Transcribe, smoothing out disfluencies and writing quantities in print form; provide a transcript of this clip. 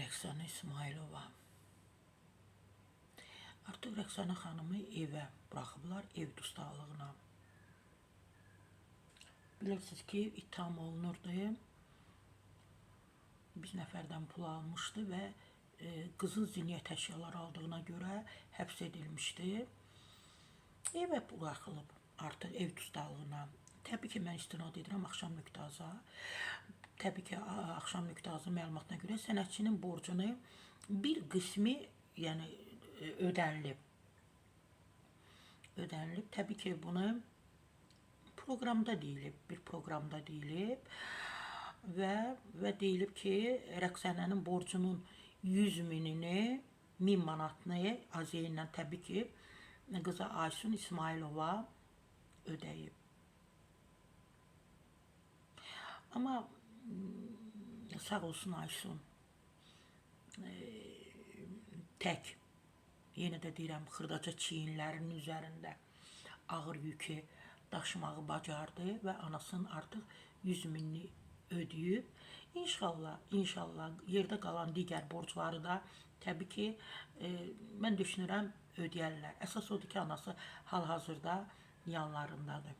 Rəqsanə İsmailova. Artıq Rəqsanə xanımı evə buraxıblar, ev dustaqlığına. Bilirsiniz ki, ittiham olunurdu. Bir nəfərdən pul almışdı və qızın ziniyyət əşyaları aldığına görə həbs edilmişdi. Evə buraxılıb artıq ev dustaqlığına. Təbii ki, mən istinad edirəm Axşam.az-a. Təbii ki, Axşam.az-ın məlumatına görə sənətçinin borcunu bir qismi, yəni ödənilib. Təbii ki, bunu proqramda deyilib, bir proqramda deyilib və deyilib ki, Rəqsanənin borcunun 100 minini, 1000 manatını Aziyə ilə təbii ki, qıza Aysun İsmailova ödəyib. Amma sağ olsun Aysun, tək, yenə də deyirəm, xırdaca çiyinlərinin üzərində ağır yükü daşımağı bacardı və anasının artıq 100 minini ödəyib. İnşallah yerdə qalan digər borcları da təbii ki, mən düşünürəm ödəyərlər. Əsas odur ki, anası hal-hazırda yanlarındadır.